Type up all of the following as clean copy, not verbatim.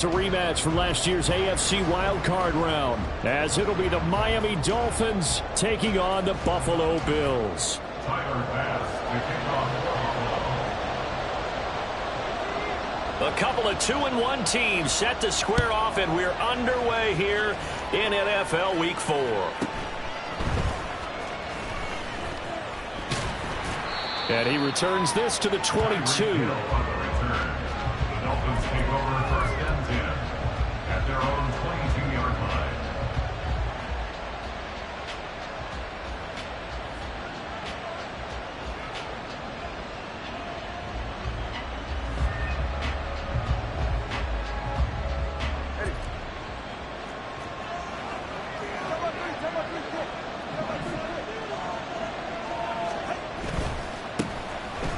It's a rematch from last year's AFC wildcard round, as it'll be the Miami Dolphins taking on the Buffalo Bills. A couple of 2-1 teams set to square off, and we're underway here in NFL Week 4. And he returns this to the 22.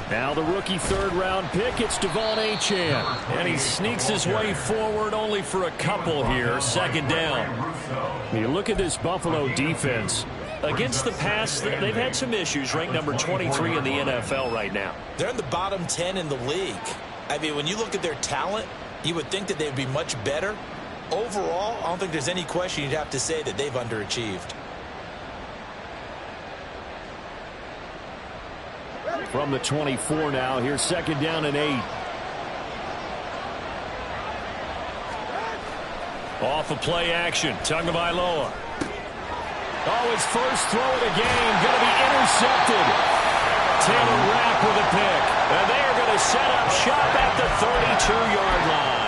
Now the rookie third-round pick, it's De'Von Achane. And he sneaks his way forward only for a couple here, second down. You look at this Buffalo defense. Against the pass, they've had some issues, ranked number 23 in the NFL right now. They're in the bottom 10 in the league. I mean, when you look at their talent, you would think that they'd be much better. Overall, I don't think there's any question you'd have to say that they've underachieved. From the 24 now, here's second down and 8. Off of play action, Tagovailoa. Oh, his first throw of the game, going to be intercepted. Taylor Rapp with a pick. And they are going to set up shop at the 32-yard line.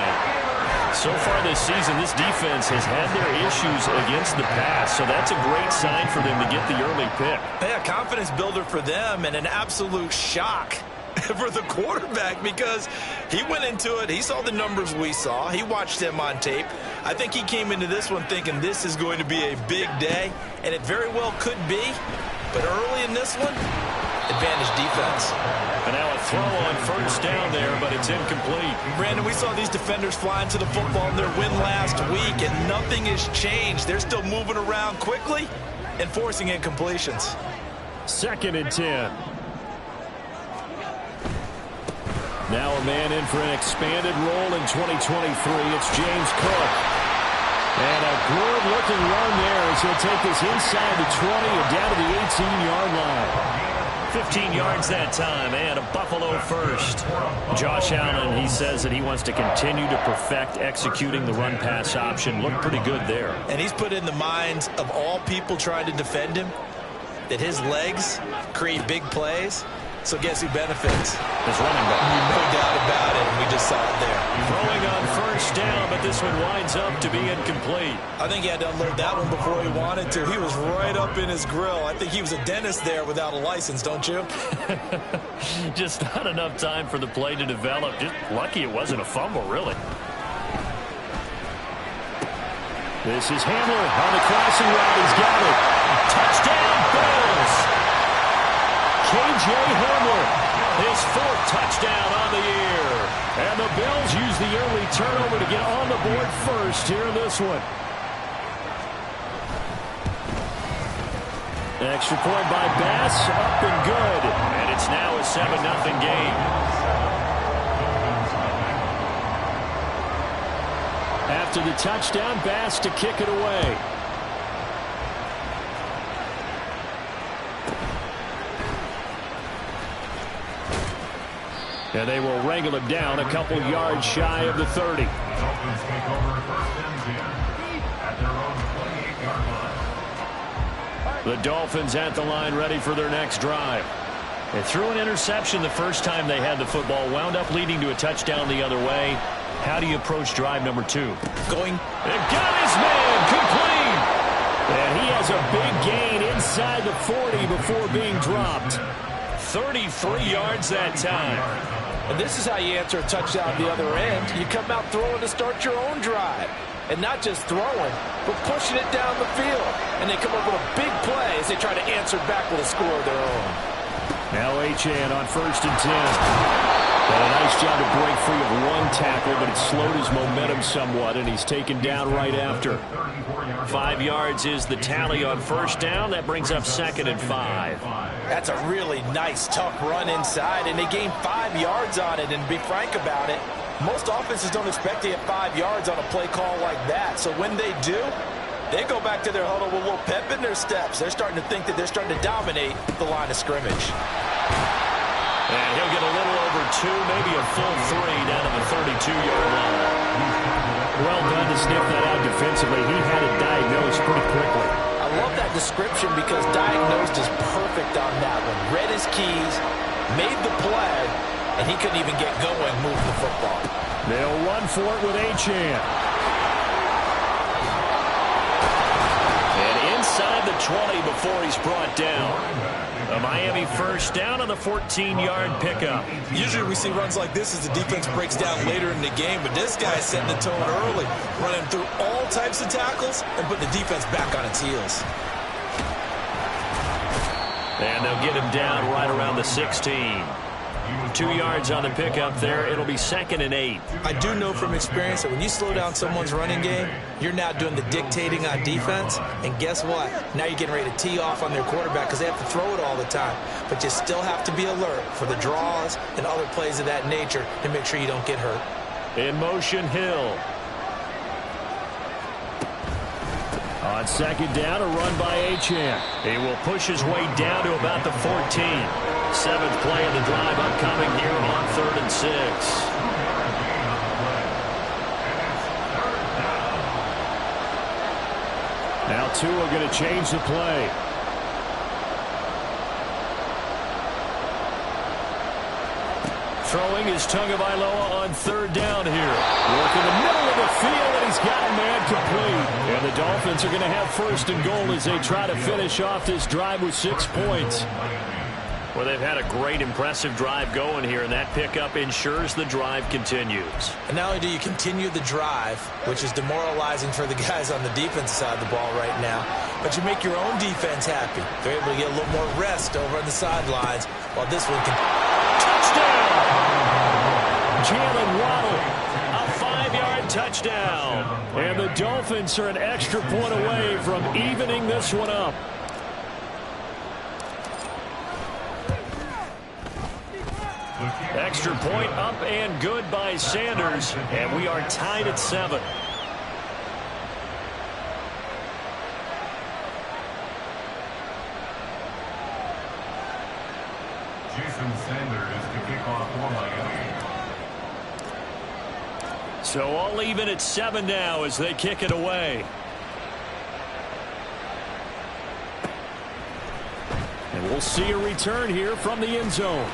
So far this season, this defense has had their issues against the pass, so that's a great sign for them to get the early pick. Yeah, confidence builder for them, and an absolute shock for the quarterback because he went into it. He saw the numbers we saw. He watched them on tape. I think he came into this one thinking this is going to be a big day, and it very well could be. But early in this one, advantage defense. And now a throw on first down there, but it's incomplete. Brandon, we saw these defenders flying to the football in their win last week, and nothing has changed. They're still moving around quickly and forcing incompletions. Second and 10. Now a man in for an expanded role in 2023. It's James Cook. And a good-looking run there as he'll take this inside the 20 and down to the 18-yard line. 15 yards that time, and a Buffalo first. Josh Allen, he says that he wants to continue to perfect executing the run-pass option. Looked pretty good there. And he's put in the minds of all people trying to defend him that his legs create big plays. So guess who benefits? His running back. No doubt about it, and we just saw it there. Throwing on first down, but this one winds up to be incomplete. I think he had to unload that one before he wanted to. He was right up in his grill. I think he was a dentist there without a license, don't you? Just not enough time for the play to develop. Just lucky it wasn't a fumble, really. This is Hamler on the crossing route. He's got it. Touchdown, Bills! K.J. Hamler, his fourth touchdown on the year. And the Bills use the early turnover to get on the board first here in this one. Extra point by Bass, up and good. And it's now a 7-0 game. After the touchdown, Bass to kick it away. And they will wrangle him down a couple yards shy of the 30. The Dolphins at the line ready for their next drive. They threw an interception the first time they had the football, wound up leading to a touchdown the other way. How do you approach drive number 2? They've got his man complete. And he has a big gain inside the 40 before being dropped. 33 yards that time. And this is how you answer a touchdown the other end. You come out throwing to start your own drive. And not just throwing, but pushing it down the field. And they come up with a big play as they try to answer back with a score of their own. Now Achane on first and 10. Got a nice job to break free of one tackle, but it slowed his momentum somewhat, and he's taken down right after. 5 yards is the tally on first down. That brings up second and 5. That's a really nice, tough run inside, and they gained 5 yards on it. And to be frank about it, Most offenses don't expect to get 5 yards on a play call like that. So when they do, they go back to their huddle with a little pep in their steps. They're starting to think that they're starting to dominate the line of scrimmage. And he'll get a little over 2, maybe a full 3 down to the 32-yard line. Well done to sniff that out defensively. He had it diagnosed pretty quickly. I love that description because diagnosed is perfect on that one. Read his keys, made the play, and he couldn't even get going moving the football. They'll run for it with Achane. And inside the 20 before he's brought down. A Miami first down on the 14-yard pickup. Usually we see runs like this as the defense breaks down later in the game, but this guy's setting the tone early, running through all types of tackles and putting the defense back on its heels. And they'll get him down right around the 16. 2 yards on the pickup there. It'll be 2nd and 8. I do know from experience that when you slow down someone's running game, you're now doing the dictating on defense. And guess what? Now you're getting ready to tee off on their quarterback because they have to throw it all the time. But you still have to be alert for the draws and other plays of that nature to make sure you don't get hurt. In motion, Hill. On 2nd down, a run by Achane. He will push his way down to about the 14. 7th play of the drive upcoming here on 3rd and 6. Now Tua going to change the play. Throwing is Tagovailoa on 3rd down here. Work in the middle of the field, and he's got a man complete. And the Dolphins are going to have 1st and goal as they try to finish off this drive with 6 points. Well, they've had a great, impressive drive going here, and that pickup ensures the drive continues. And not only do you continue the drive, which is demoralizing for the guys on the defensive side of the ball right now, but you make your own defense happy. They're able to get a little more rest over on the sidelines while this one can... Touchdown! Jalen Waddle, a 5-yard touchdown. And the Dolphins are an extra point away from evening this one up. Extra point up and good by Sanders, and we are tied at 7. Jason Sanders to kick off for Miami. So all even at 7 now as they kick it away. And we'll see a return here from the end zone.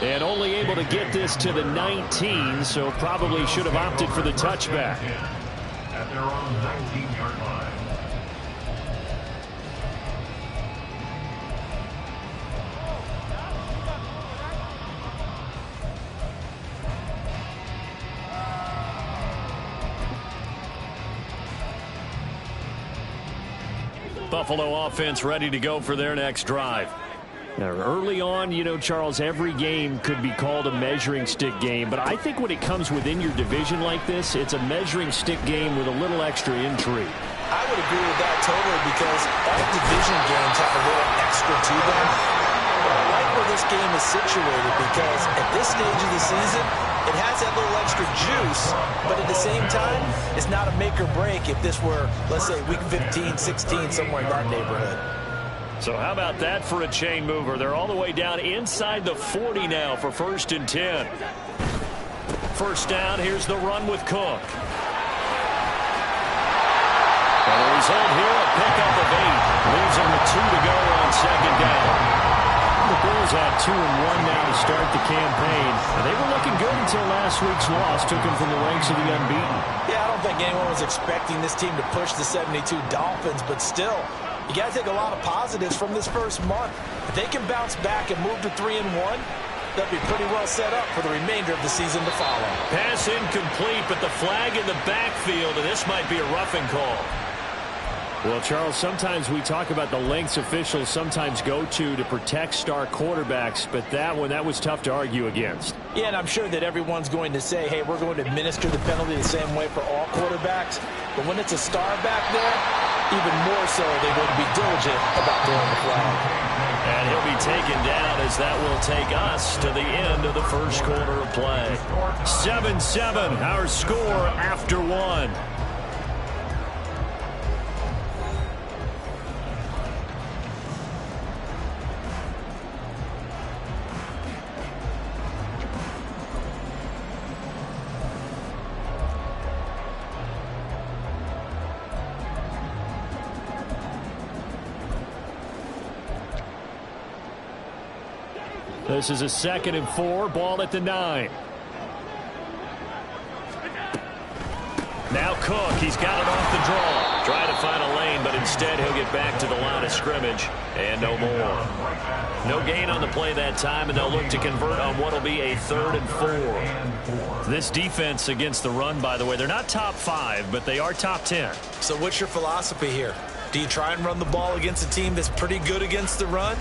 And only able to get this to the 19, so probably should have opted for the touchback. At their own 19-yard line. Buffalo offense ready to go for their next drive. Now, early on, you know, Charles, every game could be called a measuring stick game, but I think when it comes within your division like this, it's a measuring stick game with a little extra intrigue. I would agree with that totally because all division games have a little extra to them. But I like where this game is situated because at this stage of the season, it has that little extra juice, but at the same time, it's not a make or break if this were, let's say, week 15, 16, somewhere in that neighborhood. So how about that for a chain mover? They're all the way down inside the 40 now for 1st and 10. First down, here's the run with Cook. And the result here, a pickup of 8. Leaves them with 2 to go on 2nd down. The Bills have 2-1 now to start the campaign. And they were looking good until last week's loss took them from the ranks of the unbeaten. Yeah, I don't think anyone was expecting this team to push the 72 Dolphins, but still, you got to take a lot of positives from this first month. If they can bounce back and move to 3-1, they'll be pretty well set up for the remainder of the season to follow. Pass incomplete, but the flag in the backfield, and this might be a roughing call. Well, Charles, sometimes we talk about the lengths officials sometimes go to protect star quarterbacks, but that was tough to argue against. Yeah, and I'm sure that everyone's going to say, hey, we're going to administer the penalty the same way for all quarterbacks. But when it's a star back there, even more so, they're going to be diligent about throwing the flag. And he'll be taken down as that will take us to the end of the first quarter of play. 7-7, our score after one. This is a 2nd and 4, ball at the 9. Now Cook, he's got it off the draw. Trying to find a lane, but instead he'll get back to the line of scrimmage. And no more. No gain on the play that time, and they'll look to convert on what will be a 3rd and 4. This defense against the run, by the way, they're not top 5, but they are top 10. So what's your philosophy here? Do you try and run the ball against a team that's pretty good against the run?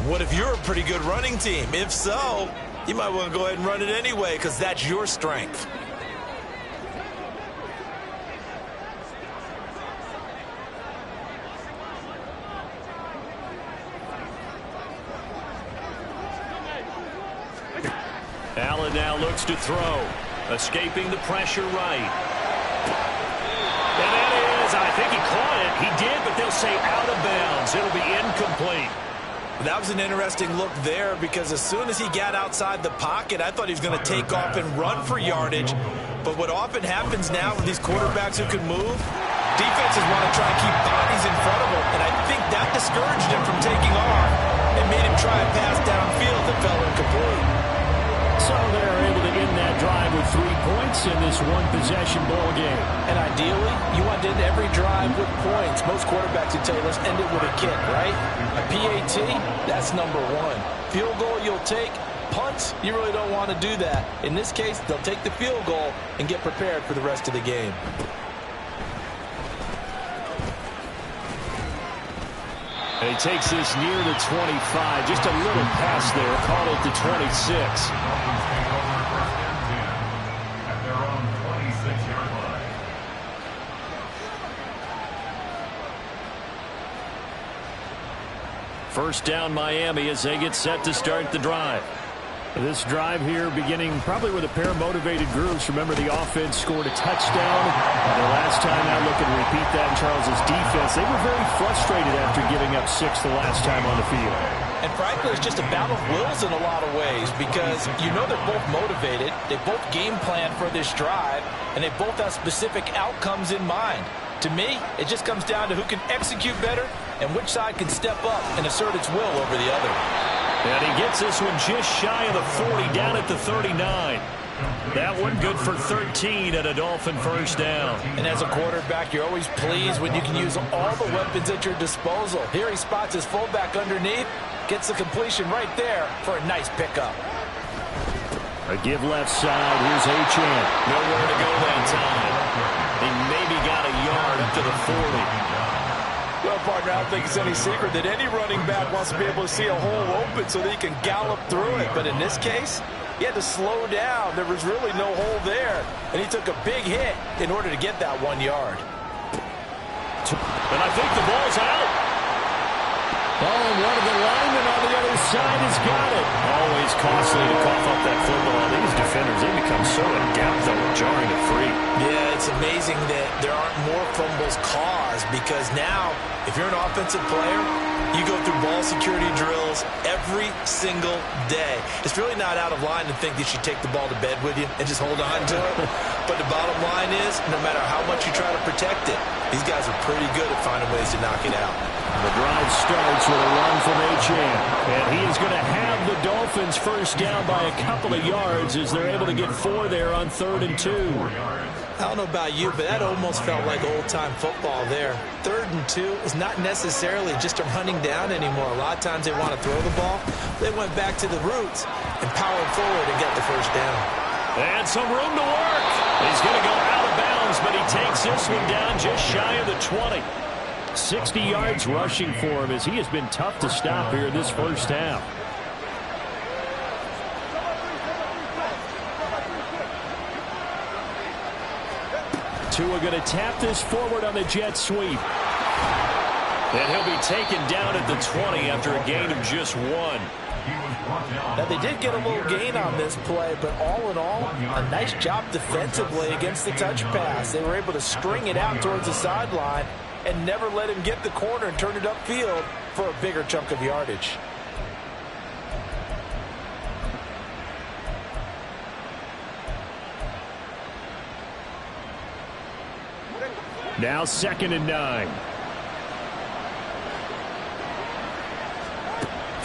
What if you're a pretty good running team? If so, you might want to go ahead and run it anyway because that's your strength. Allen now looks to throw. Escaping the pressure right. And that is, I think he caught it. He did, but they'll say out of bounds. It'll be incomplete. That was an interesting look there because as soon as he got outside the pocket, I thought he was going to take off and run for yardage. But what often happens now with these quarterbacks who can move, defenses want to try and keep bodies in front of him. And I think that discouraged him from taking off and made him try a pass downfield that fell incomplete. So they're able to end that drive with 3 points in this one-possession ball game. And ideally, you want to end every drive with points. Most quarterbacks would tell you, let's end it with a kick, right? A PAT, that's number 1. Field goal you'll take. Punts, you really don't want to do that. In this case, they'll take the field goal and get prepared for the rest of the game. He takes this near the 25. Just a little pass there. Caught at the 26. First down Miami as they get set to start the drive. This drive here beginning probably with a pair of motivated groups. Remember, the offense scored a touchdown. The last time I look and repeat that in Charles's defense, they were very frustrated after giving up 6 the last time on the field. And frankly, it's just a battle of wills in a lot of ways because you know they're both motivated. They both game plan for this drive, and they both have specific outcomes in mind. To me, it just comes down to who can execute better and which side can step up and assert its will over the other. And he gets this one just shy of the 40, down at the 39. That one good for 13 at a Dolphin first down. And as a quarterback, you're always pleased when you can use all the weapons at your disposal. Here he spots his fullback underneath, gets the completion right there for a nice pickup. A give left side. Here's Achane. Nowhere to go that time. He maybe got a yard up to the 40. Well, partner, I don't think it's any secret that any running back wants to be able to see a hole open so that he can gallop through it. But in this case, he had to slow down. There was really no hole there. And he took a big hit in order to get that 1 yard. And I think the ball's out. Oh, and one of the linemen on the other side has got it. Always costly to cough up that football. These defenders, they become so adept at jarring it free. Yeah, it's amazing that there aren't more fumbles caused because now, if you're an offensive player, you go through ball security drills every single day. It's really not out of line to think that you take the ball to bed with you and just hold on to it. But the bottom line is, no matter how much you try to protect it, these guys are pretty good at finding ways to knock it out. The drive starts with a run from Achane. And he is going to have the Dolphins first down by a couple of yards as they're able to get 4 there on 3rd and 2. I don't know about you, but that almost felt like old-time football there. 3rd and 2 is not necessarily just a running down anymore. A lot of times they want to throw the ball. They went back to the roots and powered forward and got the first down. And some room to work. He's going to go out of bounds, but he takes this one down just shy of the 20. 60 yards rushing for him as he has been tough to stop here this first half. Tua going to tap this forward on the jet sweep. And he'll be taken down at the 20 after a gain of just 1. Now, they did get a little gain on this play, but all in all, a nice job defensively against the touch pass. They were able to string it out towards the sideline and never let him get the corner and turn it upfield for a bigger chunk of yardage. Now 2nd and 9.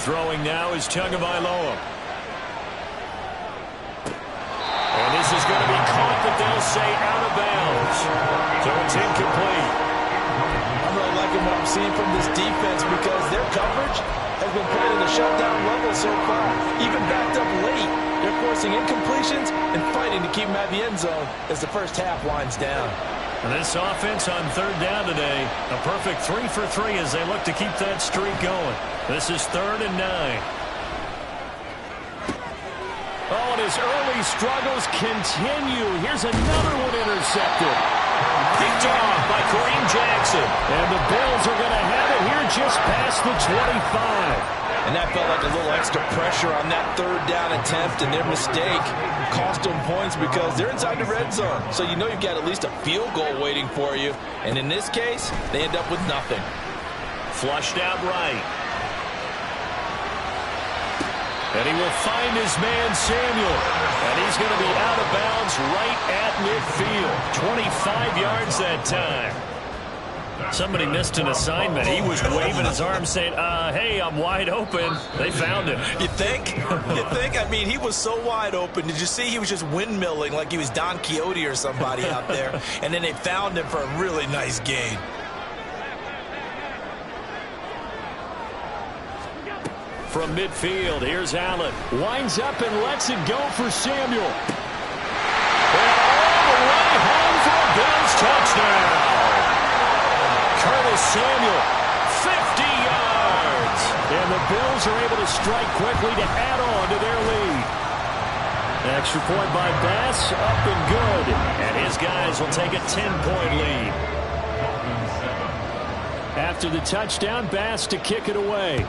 Throwing now is Tagovailoa. And this is going to be caught, but they'll say out of bounds. So it's incomplete. I'm really liking what I'm seeing from this defense because their coverage has been played at a shutdown level so far. Even backed up late, they're forcing incompletions and fighting to keep them at the end zone as the first half winds down. And this offense on 3rd down today, a perfect 3 for 3 as they look to keep that streak going. This is 3rd and 9. Oh, and his early struggles continue. Here's another one intercepted. Picked off by Kareem Jackson. And the Bills are going to have it here just past the 25. And that felt like a little extra pressure on that 3rd down attempt, and their mistake cost them points because they're inside the red zone. So you know you've got at least a field goal waiting for you. And in this case, they end up with nothing. Flushed out right. And he will find his man Samuel. And he's going to be out of bounds right at midfield. 25 yards that time. Somebody missed an assignment. He was waving his arms saying, hey, I'm wide open. They found him. You think? You think? I mean, he was so wide open. Did you see he was just windmilling like he was Don Quixote or somebody out there? And then they found him for a really nice gain. From midfield, here's Allen. Winds up and lets it go for Samuel. And all the way home for a Bills touchdown. Curtis Samuel, 50 yards. And the Bills are able to strike quickly to add on to their lead. Extra point by Bass, up and good. And his guys will take a 10-point lead. After the touchdown, Bass to kick it away.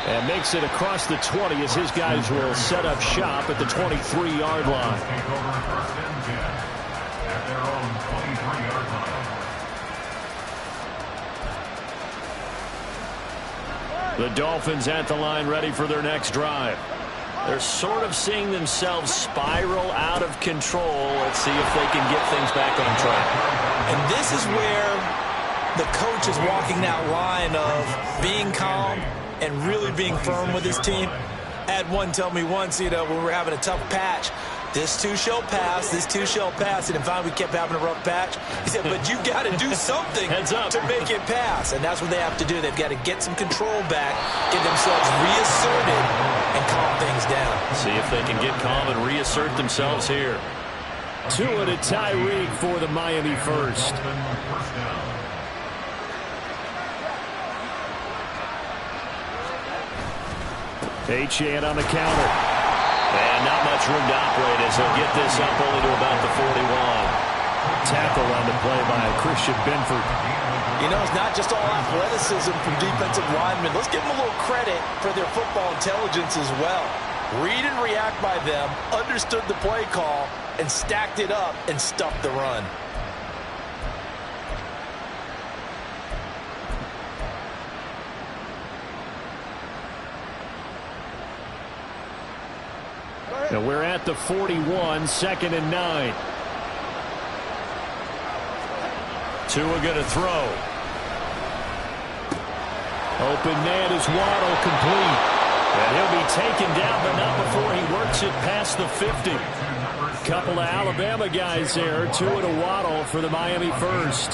And makes it across the 20 as his guys will set up shop at the 23-yard line. The Dolphins at the line ready for their next drive. They're sort of seeing themselves spiral out of control. Let's see if they can get things back on track. And this is where the coach is walking that line of being calm and really being firm with his team. I had one tell me once, when we were having a tough patch, this too shall pass, this too shall pass. And finally we kept having a rough patch. He said, but you've got to do something to make it pass. And that's what they have to do. They've got to get some control back, get themselves reasserted, and calm things down. See if they can get calm and reassert themselves here. Tua to Tyreek for the Miami first. Achane on the counter. And not much room to operate as he'll get this up only to about the 41. Tackle on the play by Christian Benford. It's not just all athleticism from defensive linemen. Let's give them a little credit for their football intelligence as well. Read and react by them, understood the play call, and stacked it up and stuffed the run. And we're at the 41, 2nd and 9. Tua going to throw. Open man is Waddle, complete. And he'll be taken down, but not before he works it past the 50. Couple of Alabama guys there. Tua to Waddle for the Miami first.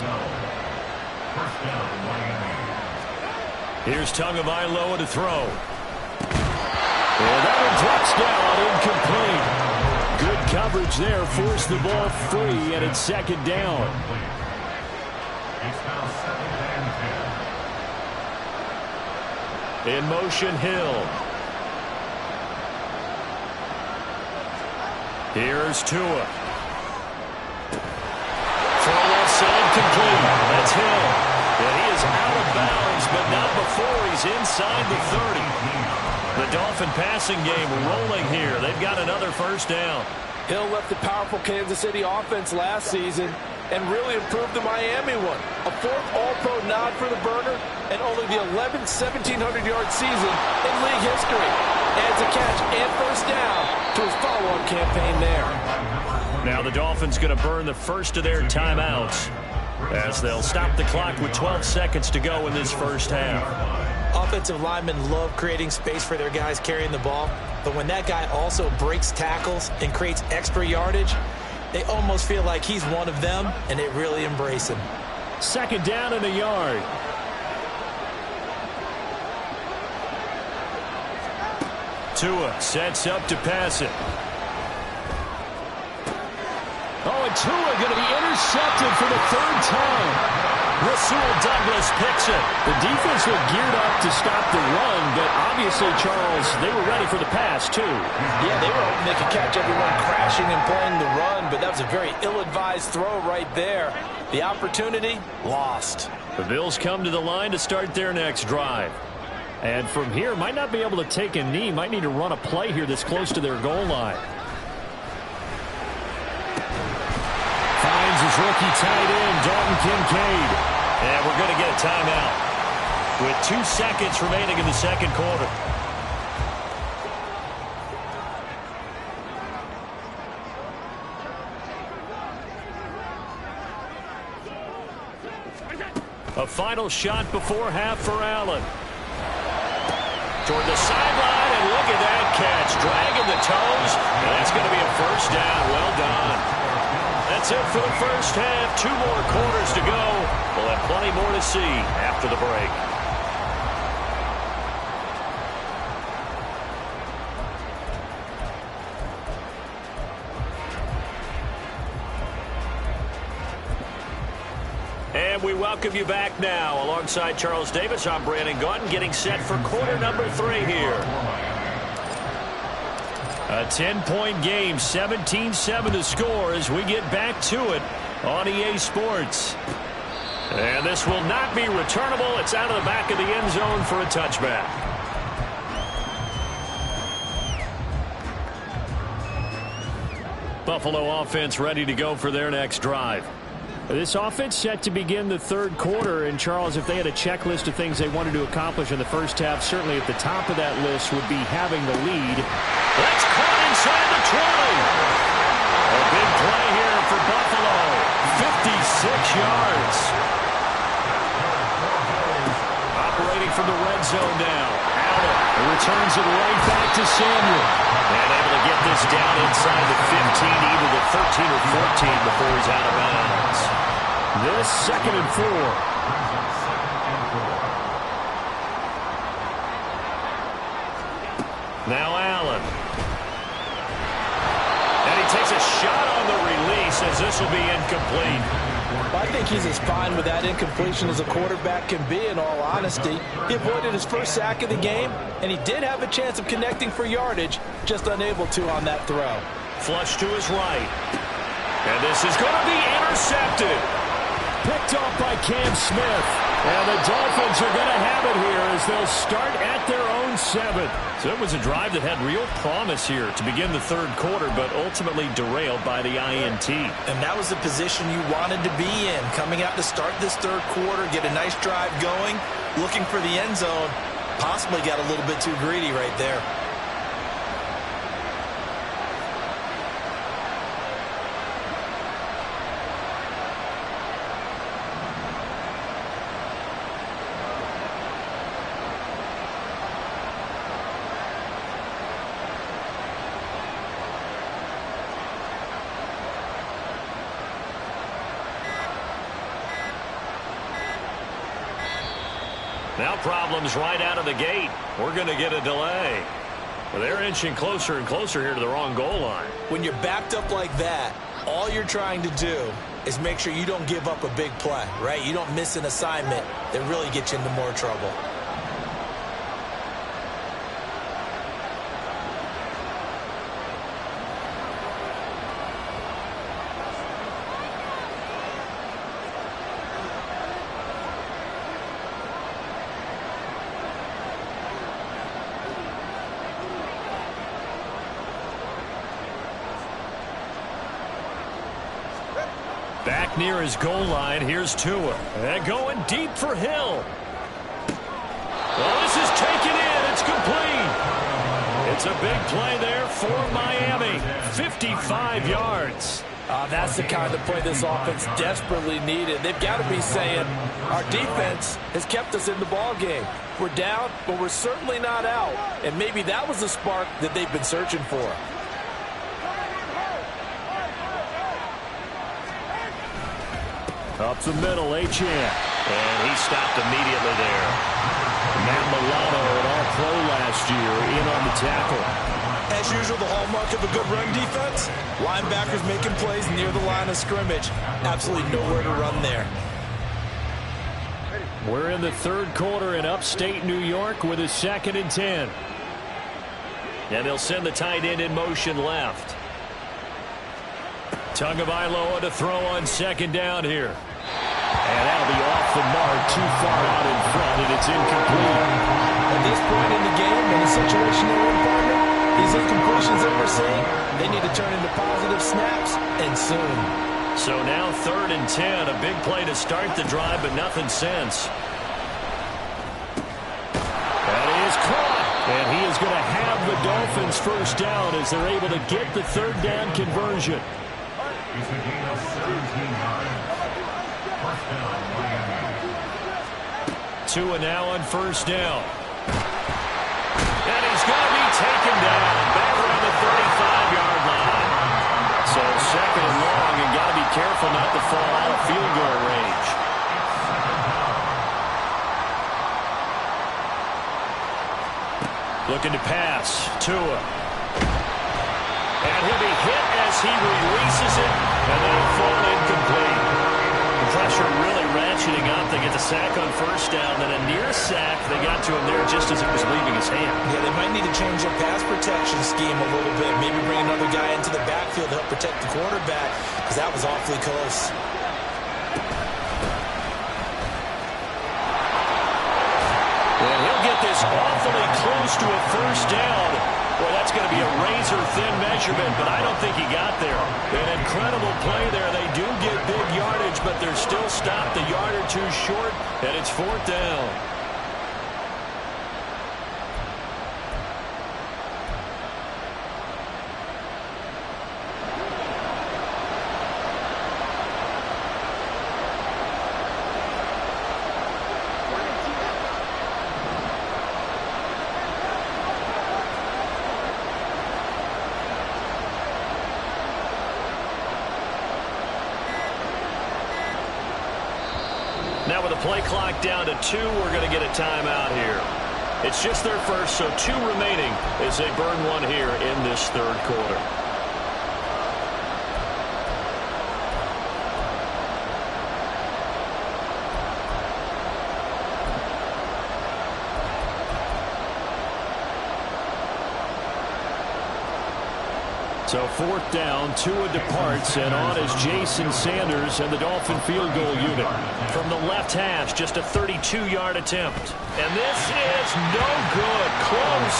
Here's Tagovailoa to throw. And that one drops down, incomplete. Good coverage there, forced the ball free, and it's 2nd down. In motion, Hill. Here's Tua. Throw side complete. That's Hill. And he is out of bounds, but not before he's inside the 30. The Dolphin passing game rolling here. They've got another first down. Hill left the powerful Kansas City offense last season and really improved the Miami one. A fourth All-Pro nod for the burner and only the 11th 1,700-yard season in league history. Adds a catch and first down to his follow-up campaign there. Now the Dolphins going to burn the first of their timeouts as they'll stop the clock with 12 seconds to go in this first half. Offensive linemen love creating space for their guys carrying the ball, but when that guy also breaks tackles and creates extra yardage, they almost feel like he's one of them, and they really embrace him. Second down and a yard. Tua sets up to pass it. Oh, and Tua going to be intercepted for the third time. Rasul Douglas picks it. The defense looked geared up to stop the run, but obviously, Charles, they were ready for the pass, too. Yeah, they were hoping they could catch everyone crashing and playing the run, but that was a very ill-advised throw right there. The opportunity, lost. The Bills come to the line to start their next drive. And from here, might not be able to take a knee, might need to run a play here this close to their goal line. Finds his rookie tight end, Dalton Kincaid. And we're going to get a timeout with 2 seconds remaining in the second quarter. A final shot before half for Allen. Toward the sideline, and look at that catch. Dragging the toes, and that's going to be a first down. Well done. That's it for the first half. 2 more quarters to go. We'll have plenty more to see after the break. And we welcome you back now. Alongside Charles Davis, I'm Brandon Gaudin, getting set for quarter number 3 here. A 10-point game, 17-7 the score as we get back to it on EA Sports. And this will not be returnable. It's out of the back of the end zone for a touchback. Buffalo offense ready to go for their next drive. This offense set to begin the third quarter. And, Charles, if they had a checklist of things they wanted to accomplish in the first half, certainly at the top of that list would be having the lead. That's caught inside the 20. A big play here for Buffalo. 56 yards. Operating from the red zone now. Allen returns it right back to Samuel. And able to get this down inside the 15, either the 13 or 14 before he's out of bounds. This 2nd and 4. Now Allen. And he takes a shot on the release as this will be incomplete. Well, I think he's as fine with that incompletion as a quarterback can be, in all honesty. He avoided his first sack of the game, and he did have a chance of connecting for yardage, just unable to on that throw. Flush to his right. And this is going to be intercepted. Picked off by Cam Smith. And the Dolphins are going to have it here as they'll start at their own 7. So it was a drive that had real promise here to begin the third quarter, but ultimately derailed by the INT. And that was the position you wanted to be in, coming out to start this third quarter, get a nice drive going, looking for the end zone. Possibly got a little bit too greedy right there. Now problems right out of the gate. We're going to get a delay. Well, they're inching closer and closer here to the wrong goal line. When you're backed up like that, all you're trying to do is make sure you don't give up a big play, right? You don't miss an assignment that really gets you into more trouble. Back near his goal line, here's Tua. And going deep for Hill. Well, this is taken in. It's complete. It's a big play there for Miami. 55 yards. That's the kind of play this offense desperately needed. They've got to be saying, our defense has kept us in the ball game. We're down, but we're certainly not out. And maybe that was the spark that they've been searching for. Up the middle, Achane. And he stopped immediately there. Matt Milano, an All-Pro last year, in on the tackle. As usual, the hallmark of a good run defense, linebackers making plays near the line of scrimmage. Absolutely nowhere to run there. We're in the third quarter in upstate New York with a 2nd and 10. And they'll send the tight end in motion left. Tagovailoa to throw on 2nd down here. And that'll be off the mark, too far out in front, and it's incomplete. At this point in the game, in a situation they're in, partner, these incompletions that we're seeing, they need to turn into positive snaps, and soon. So now 3rd and 10, a big play to start the drive, but nothing since. That is caught, and he is going to have the Dolphins first down as they're able to get the 3rd down conversion. It's a gain of 17 yards. First down, Miami. Tua now on 1st down. And he's going to be taken down back around the 35-yard line. So 2nd and long, and got to be careful not to fall out of field goal range. Looking to pass. Tua. And he'll be hit as he releases it, and that'll fall incomplete. The pressure really ratcheting up. They get the sack on 1st down, then a near sack. They got to him there just as it was leaving his hand. Yeah, they might need to change their pass protection scheme a little bit. Maybe bring another guy into the backfield to help protect the quarterback, because that was awfully close. And he'll get this awfully close to a 1st down. Boy, that's going to be a razor-thin measurement, but I don't think he got there. An incredible play there. They do get big yardage, but they're still stopped a yard or 2 short, and it's 4th down. Now with the play clock down to 2, we're going to get a timeout here. It's just their first, so 2 remaining as they burn one here in this 3rd quarter. So 4th down, Tua departs, and on is Jason Sanders and the Dolphin field goal unit. From the left hash, just a 32-yard attempt. And this is no good. Close,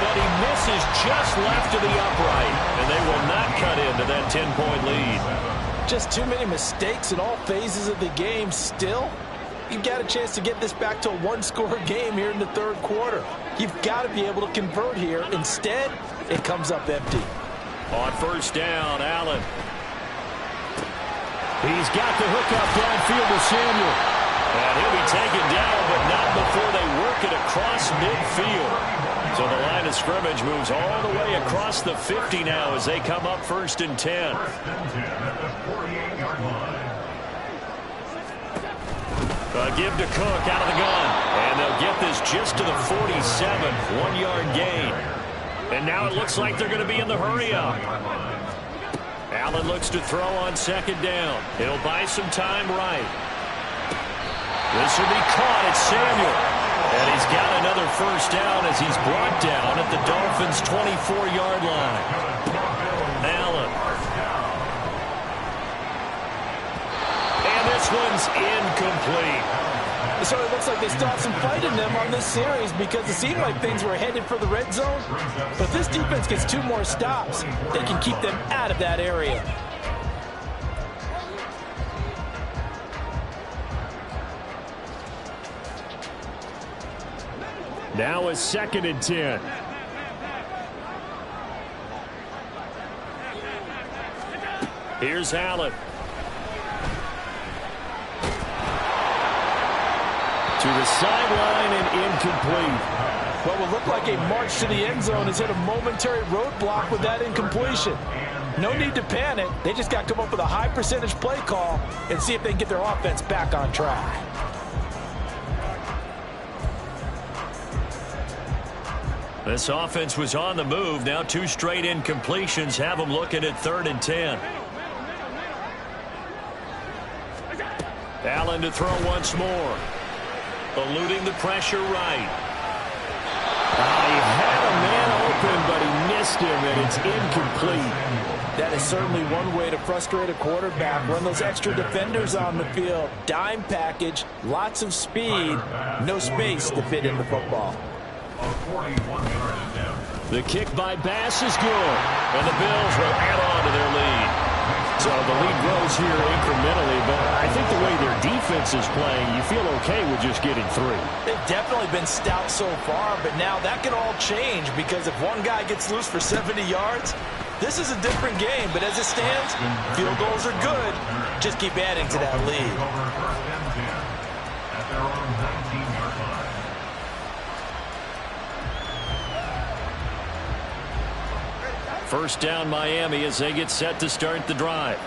but he misses just left of the upright. And they will not cut into that 10-point lead. Just too many mistakes in all phases of the game. Still, you've got a chance to get this back to a 1-score game here in the 3rd quarter. You've got to be able to convert here. Instead, it comes up empty. On 1st down, Allen. He's got the hook up downfield to Samuel. And he'll be taken down, but not before they work it across midfield. So the line of scrimmage moves all the way across the 50 now as they come up 1st and 10. First and 10 at the 48-yard line. Give to Cook out of the gun. And they'll get this just to the 47, 1-yard gain. And now it looks like they're going to be in the hurry-up. Allen looks to throw on 2nd down. He'll buy some time right. This will be caught. It's Samuel. And he's got another 1st down as he's brought down at the Dolphins' 24-yard line. Allen. And this one's incomplete. So it looks like they still have some fight in them on this series because it seemed like things were headed for the red zone. But if this defense gets 2 more stops, they can keep them out of that area. Now a 2nd and 10. Here's Allen. To the sideline and incomplete. What will look like a march to the end zone has hit a momentary roadblock with that incompletion. No need to panic. They just got to come up with a high percentage play call and see if they can get their offense back on track. This offense was on the move. Now 2 straight incompletions have them looking at 3rd and 10. Allen to throw once more. Eluding the pressure right. He had a man open, but he missed him, and it's incomplete. That is certainly one way to frustrate a quarterback. Run those extra defenders on the field. Dime package, lots of speed, no space to fit in the football. The kick by Bass is good, and the Bills will add on to their lead. So the lead grows here incrementally, but I think the way their defense is playing, you feel okay with just getting 3. They've definitely been stout so far, but now that can all change because if one guy gets loose for 70 yards, this is a different game. But as it stands, field goals are good. Just keep adding to that lead. First down Miami as they get set to start the drive.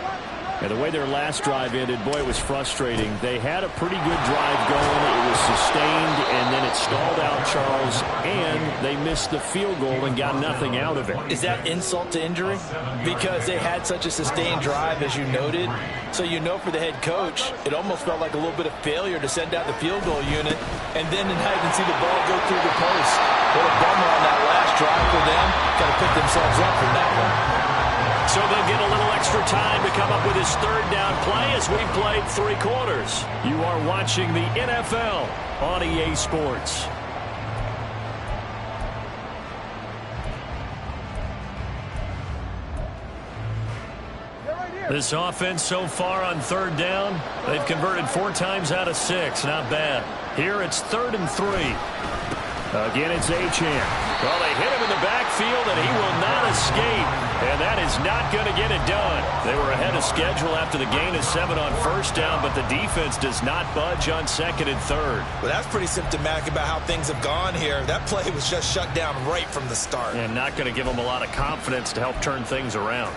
And the way their last drive ended, boy, it was frustrating. They had a pretty good drive going. It was sustained, and then it stalled out, Charles, and they missed the field goal and got nothing out of it. Is that insult to injury? Because they had such a sustained drive, as you noted. So you know for the head coach, it almost felt like a little bit of failure to send out the field goal unit, and then not even see the ball go through the post. What a bummer on that last drive for them. Got to pick themselves up from that one. So they'll get a little extra time to come up with his 3rd down play as we've played 3 quarters. You are watching the NFL on EA Sports. This offense so far on 3rd down, they've converted 4 times out of 6. Not bad. Here it's 3rd and 3. Again, it's Achane. Well, they hit him in the backfield, and he will not escape. And that is not going to get it done. They were ahead of schedule after the gain of 7 on 1st down, but the defense does not budge on 2nd and 3rd. Well, that's pretty symptomatic about how things have gone here. That play was just shut down right from the start. And not going to give them a lot of confidence to help turn things around.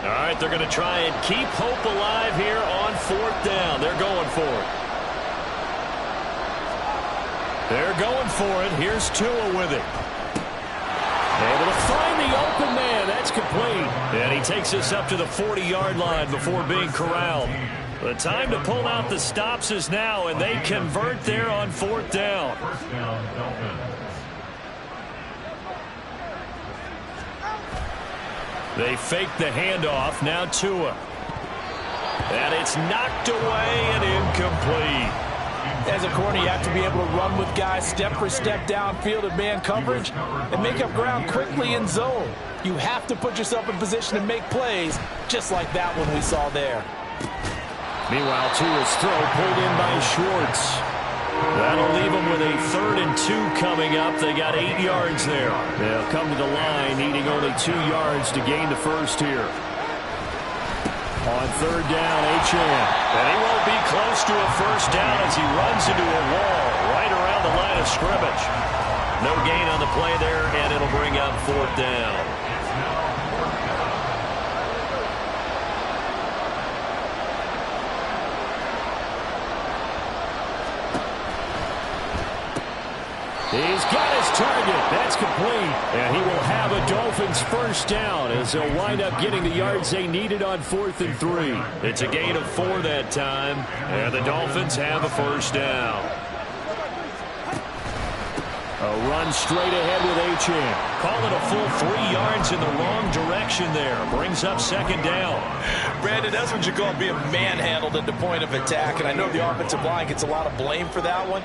All right, they're going to try and keep hope alive here on 4th down. They're going for it. They're going for it. Here's Tua with it. Able to find the open man. That's complete. And he takes us up to the 40-yard line before being corralled. The time to pull out the stops is now, and they convert there on 4th down. First down, Dolphins. They fake the handoff. Now Tua. And it's knocked away and incomplete. As a corner, you have to be able to run with guys step for step downfield in man coverage and make up ground quickly in zone. You have to put yourself in position to make plays, just like that one we saw there. Meanwhile, Tua's throw pulled in by Schwartz. That'll leave them with a 3rd and 2 coming up. They got 8 yards there. They'll come to the line, needing only 2 yards to gain the first here. On 3rd down, Achane. And he won't be close to a first down as he runs into a wall right around the line of scrimmage. No gain on the play there, and it'll bring up 4th down. He's got his target. That's complete. And he will have a Dolphins first down as they'll wind up getting the yards they needed on 4th and 3. It's a gain of 4 that time. And the Dolphins have a first down. A run straight ahead with Achane. Call it a full 3 yards in the wrong direction there. Brings up 2nd down. Brandon, that's what you call being manhandled at the point of attack. And I know the offensive line gets a lot of blame for that one.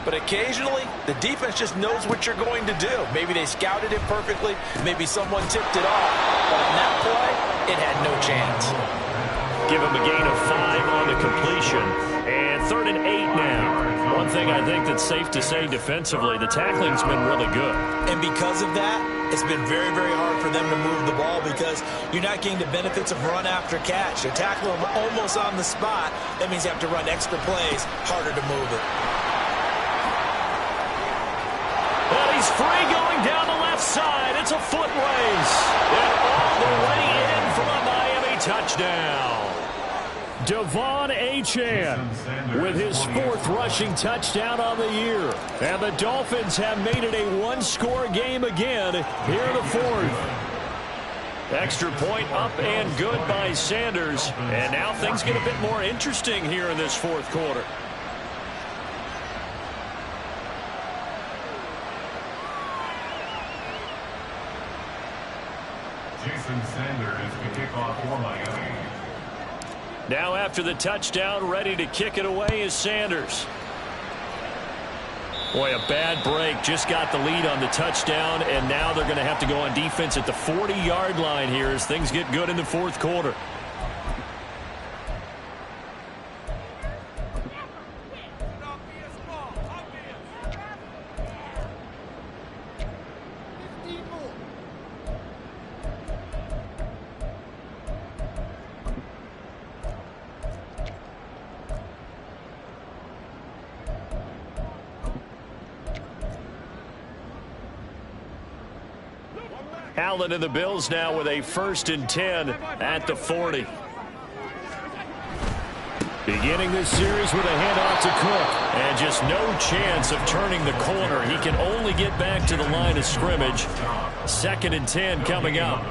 But occasionally, the defense just knows what you're going to do. Maybe they scouted it perfectly. Maybe someone tipped it off. But on that play, it had no chance. Give him a gain of 5 on the completion. And 3rd and 8 now. One thing I think that's safe to say defensively, the tackling's been really good. And because of that, it's been very, very hard for them to move the ball because you're not getting the benefits of run after catch. You tackle them almost on the spot. That means you have to run extra plays, harder to move it. And he's free going down the left side. It's a foot race. And all the way in for a Miami touchdown. Devon Achane with his 4th rushing touchdown on the year. And the Dolphins have made it a one-score game again here in the 4th. Extra point up and good by Sanders. And now things get a bit more interesting here in this 4th quarter. Jason Sanders to kick off for Miami. Now after the touchdown, ready to kick it away is Sanders. Boy, a bad break. Just got the lead on the touchdown, and now they're going to have to go on defense at the 40-yard line here as things get good in the 4th quarter. Allen and the Bills now with a 1st and 10 at the 40. Beginning this series with a handoff to Cook. And just no chance of turning the corner. He can only get back to the line of scrimmage. 2nd and 10 coming up.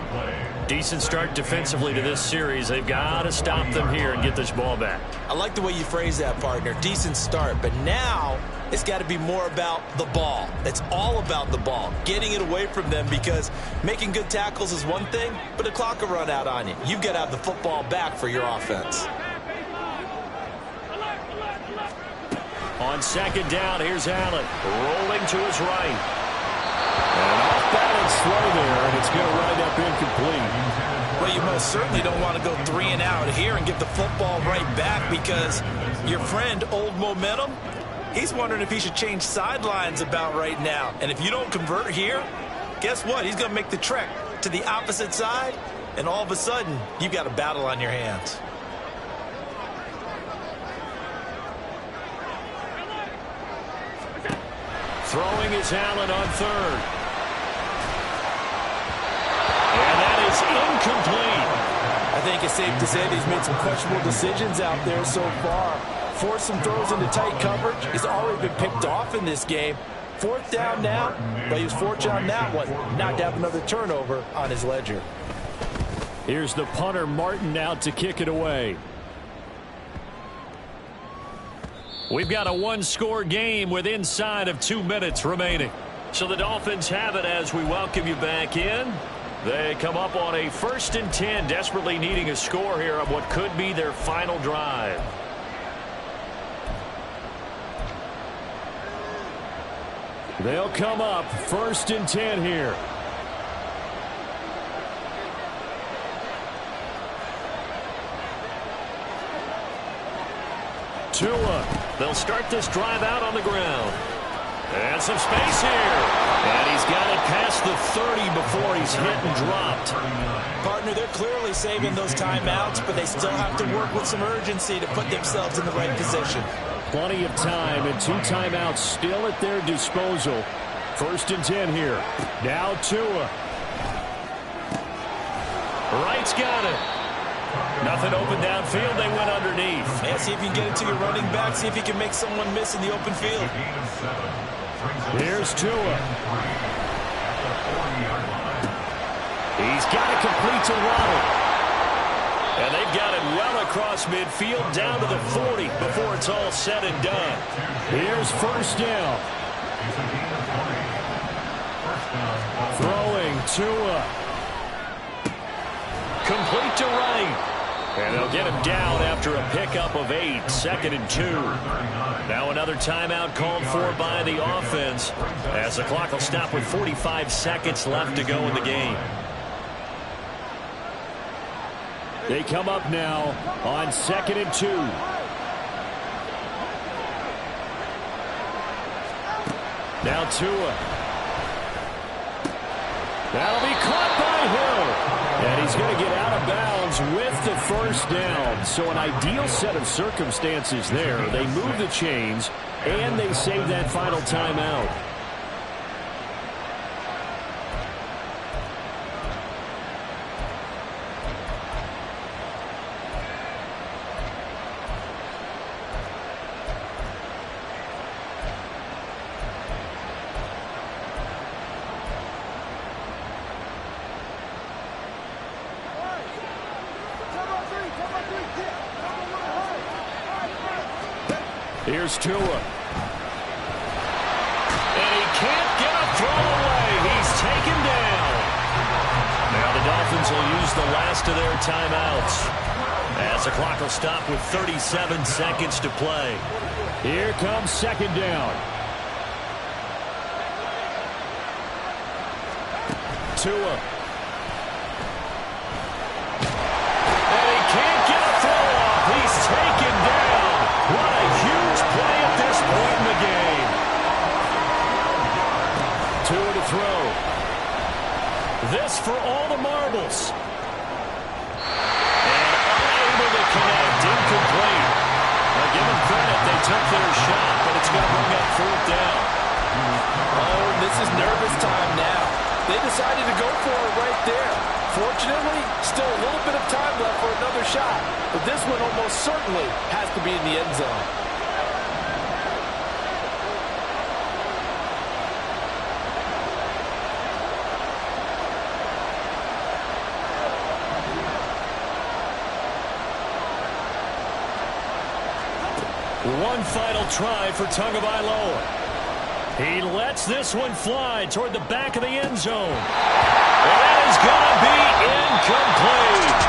Decent start defensively to this series. They've got to stop them here and get this ball back. I like the way you phrase that, partner. Decent start. But now it's got to be more about the ball. It's all about the ball. Getting it away from them because making good tackles is one thing, but the clock will run out on you. You've got to have the football back for your offense. On 2nd down, here's Allen. Rolling to his right. And off-balance throw there, and it's going to wind up incomplete. Well, you most certainly don't want to go 3 and out here and give the football right back because your friend, Old Momentum, he's wondering if he should change sidelines about right now. And if you don't convert here, guess what? He's going to make the trek to the opposite side, and all of a sudden, you've got a battle on your hands. Throwing is Allen on 3rd. And that is incomplete. I think it's safe to say that he's made some questionable decisions out there so far. Forced some throws into tight coverage. He's already been picked off in this game. 4th down now, but he was fortunate on that one not to have another turnover on his ledger. Here's the punter, Martin, out to kick it away. We've got a one-score game with inside of 2 minutes remaining. So the Dolphins have it as we welcome you back in. They come up on a 1st and 10, desperately needing a score here on what could be their final drive. They'll come up 1st and 10 here. Tua. They'll start this drive out on the ground. And some space here. And he's got it past the 30 before he's hit and dropped. Partner, they're clearly saving those timeouts, but they still have to work with some urgency to put themselves in the right position. Plenty of time and 2 timeouts still at their disposal. 1st and 10 here. Now Tua. Wright's got it. Nothing open downfield. They went underneath. Yeah, see if you can get it to your running back. See if you can make someone miss in the open field. Here's Tua. He's got it complete to Waddle. And they've got it well across midfield down to the 40 before it's all said and done. Here's 1st down. Throwing Tua. Complete to Wright. And they'll get him down after a pickup of 8, 2nd and 2. Now another timeout called for by the offense as the clock will stop with 45 seconds left to go in the game. They come up now on 2nd and 2. Now Tua. That'll be caught by Hill. And he's going to get out of bounds with the first down. So an ideal set of circumstances there. They move the chains, and they save that final timeout. Here's Tua. And he can't get a throw away. He's taken down. Now the Dolphins will use the last of their timeouts as the clock will stop with 37 seconds to play. Here comes 2nd down. Tua. And he can't get a throw off. He's taken down. What a huge play at this point in the game. Tua to throw. This for all the marbles. And unable to connect. Incomplete. Now give them credit. They took their shot, but it's going to bring up 4th down. Oh, this is nervous time now. They decided to go for it right there. Fortunately, still a little bit of time left for another shot. But this one almost certainly has to be in the end zone. One final try for Tagovailoa. He lets this one fly toward the back of the end zone. And that is going to be incomplete.